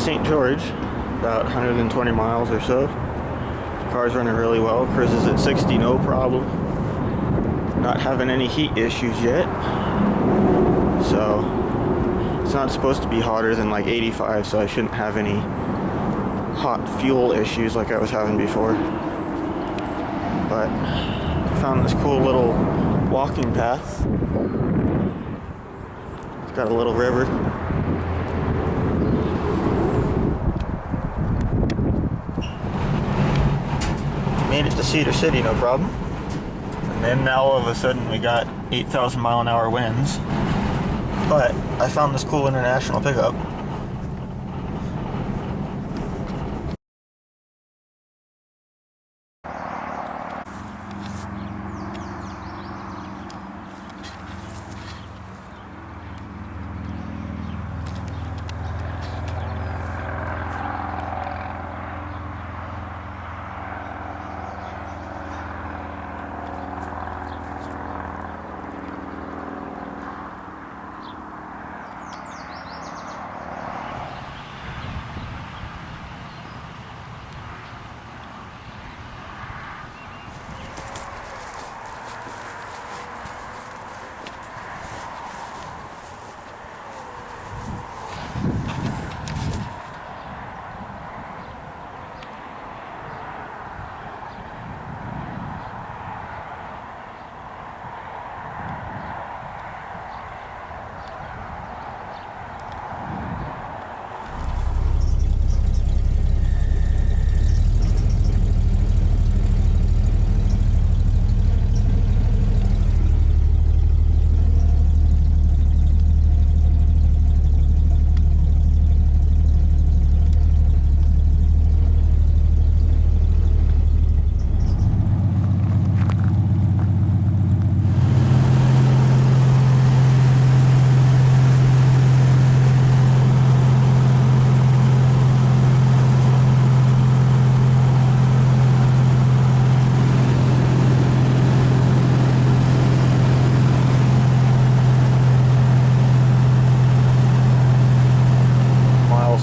St. George, about 120 miles or so. The car's running really well. Cruises at 60, no problem. Not having any heat issues yet. So it's not supposed to be hotter than like 85, so I shouldn't have any hot fuel issues like I was having before. But I found this cool little walking path. It's got a little river. Made it to Cedar City, no problem. And then now all of a sudden we got 8,000 mile an hour winds. But I found this cool international pickup.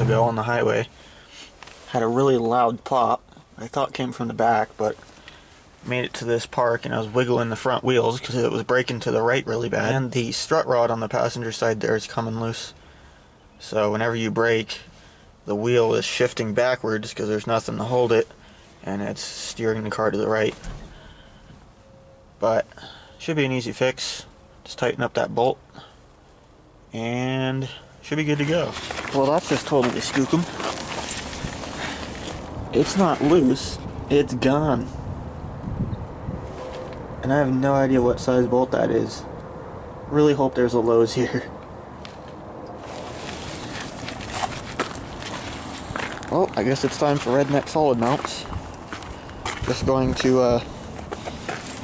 Ago on the highway, had a really loud pop. I thought came from the back, but made it to this park and I was wiggling the front wheels because it was braking to the right really bad, and the strut rod on the passenger side there is coming loose. So whenever you brake, the wheel is shifting backwards because there's nothing to hold it, and it's steering the car to the right. But should be an easy fix. Just tighten up that bolt and should be good to go. Well, that's just totally skookum. It's not loose, it's gone. And I have no idea what size bolt that is. Really hope there's a Lowe's here. Well, I guess it's time for redneck solid mounts. Just going to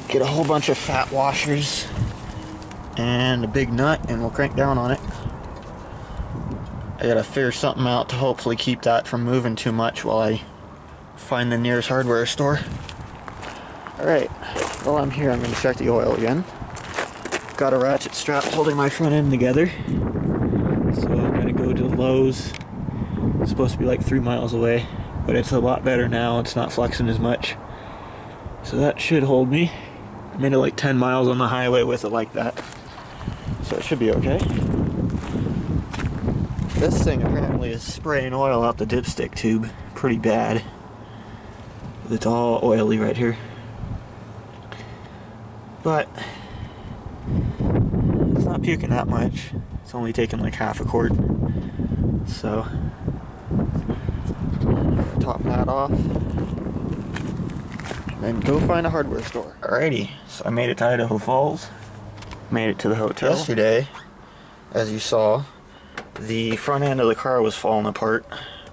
get a whole bunch of fat washers and a big nut, and we'll crank down on it. I gotta figure something out to hopefully keep that from moving too much while I find the nearest hardware store. Alright, while I'm here, I'm gonna check the oil again. Got a ratchet strap holding my front end together. So I'm gonna go to Lowe's. It's supposed to be like 3 miles away, but it's a lot better now. It's not flexing as much. So that should hold me. I made it like 10 miles on the highway with it like that. So it should be okay. This thing apparently is spraying oil out the dipstick tube pretty bad. It's all oily right here. But it's not puking that much. It's only taking like half a quart. So top that off. Then go find a hardware store. Alrighty, so I made it to Idaho Falls. Made it to the hotel. Yesterday, as you saw, the front end of the car was falling apart.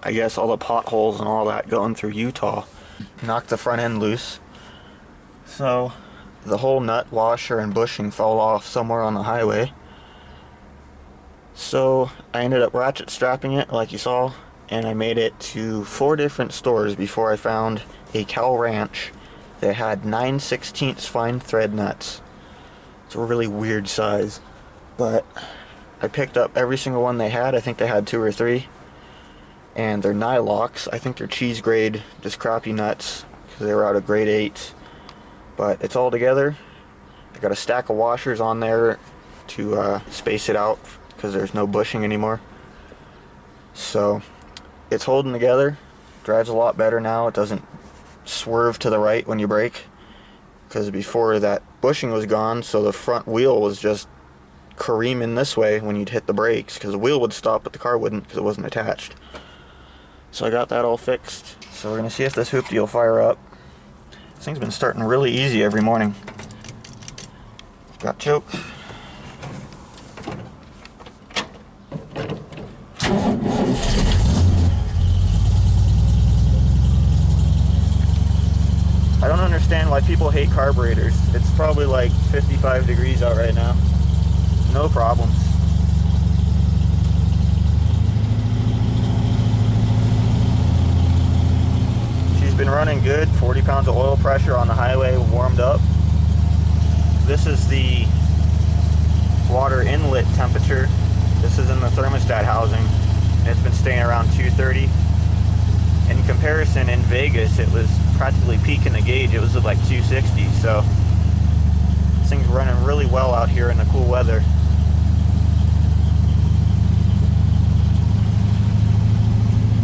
I guess all the potholes and all that going through Utah knocked the front end loose. So the whole nut, washer, and bushing fell off somewhere on the highway. So I ended up ratchet strapping it like you saw, and I made it to 4 different stores before I found a Cal Ranch that had 9/16 fine thread nuts. It's a really weird size, but I picked up every single one they had. I think they had 2 or 3, and they're Nylox. I think they're cheese grade, just crappy nuts, because they were out of grade 8. But it's all together. I got a stack of washers on there to space it out, because there's no bushing anymore. So it's holding together. Drives a lot better now. It doesn't swerve to the right when you brake, because before that bushing was gone, so the front wheel was just careening this way when you'd hit the brakes, because the wheel would stop but the car wouldn't, because it wasn't attached. So I got that all fixed. So we're going to see if this hoopty will fire up. This thing's been starting really easy every morning. Got choke. I don't understand why people hate carburetors. It's probably like 55 degrees out right now. No problems. She's been running good. 40 pounds of oil pressure on the highway, warmed up. This is the water inlet temperature. This is in the thermostat housing. It's been staying around 230. In comparison, in Vegas, it was practically peaking the gauge. It was at like 260. So this thing's running really well out here in the cool weather.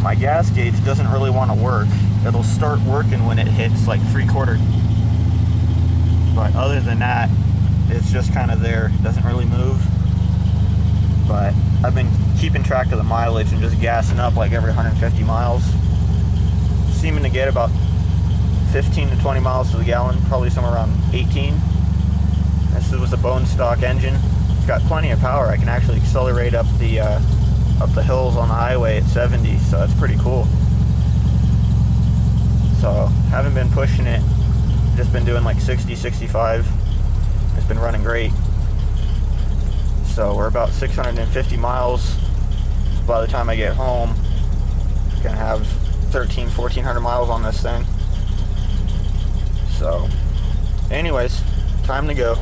My gas gauge doesn't really want to work. It'll start working when it hits like 3/4. But other than that, it's just kind of there. It doesn't really move. But I've been keeping track of the mileage and just gassing up like every 150 miles. Seeming to get about 15 to 20 miles to the gallon, probably somewhere around 18. This was a bone stock engine. It's got plenty of power. I can actually accelerate up the hills on the highway at 70, so that's pretty cool. So haven't been pushing it, just been doing like 60, 65. It's been running great. So we're about 650 miles by the time I get home. Gonna have 1,400 miles on this thing. So anyways, time to go.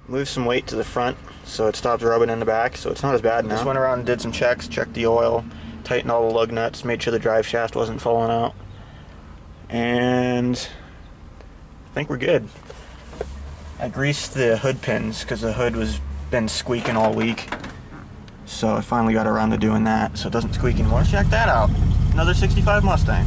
moved some weight to the front so it stopped rubbing in the back, so it's not as bad now. Just went around and did some checks, checked the oil, tightened all the lug nuts, made sure the drive shaft wasn't falling out, and I think we're good. I greased the hood pins because the hood was been squeaking all week, so I finally got around to doing that so it doesn't squeak anymore. Check that out, another 65 Mustang.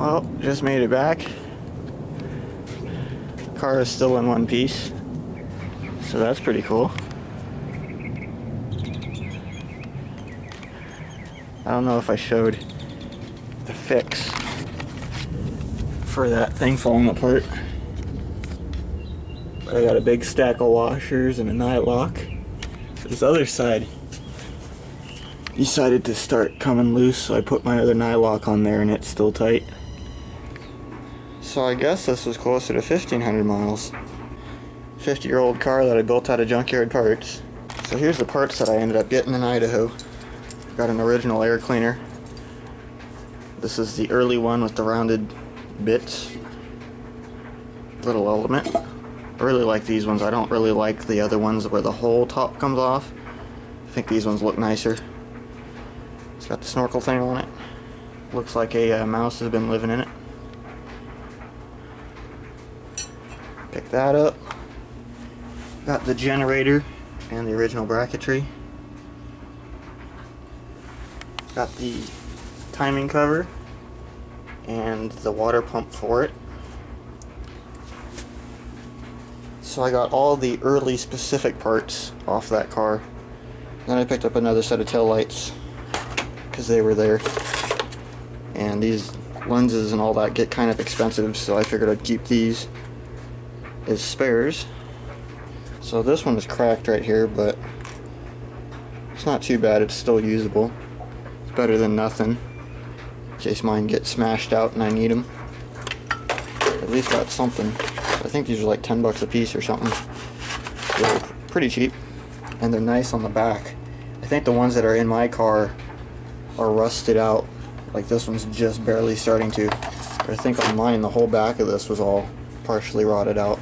Well, just made it back. Car is still in one piece, so that's pretty cool. I don't know if I showed the fix for that thing falling apart, but I got a big stack of washers and a nylock. This other side decided to start coming loose, so I put my other nylock on there and it's still tight. So I guess this was closer to 1,500 miles. 50-year-old car that I built out of junkyard parts. So here's the parts that I ended up getting in Idaho. Got an original air cleaner. This is the early one with the rounded bits. Little element. I really like these ones. I don't really like the other ones where the whole top comes off. I think these ones look nicer. It's got the snorkel thing on it. Looks like a mouse has been living in it. Pick that up. Got the generator and the original bracketry. Got the timing cover and the water pump for it. So I got all the early specific parts off that car. Then I picked up another set of tail lights because they were there. And these lenses and all that get kind of expensive, so I figured I'd keep these as spares. So this one is cracked right here, but it's not too bad. It's still usable. It's better than nothing, in case mine get smashed out and I need them. At least got something. I think these are like 10 bucks a piece or something. They're pretty cheap, and they're nice on the back. I think the ones that are in my car are rusted out. Like this one's just barely starting to. But I think on mine the whole back of this was all partially rotted out.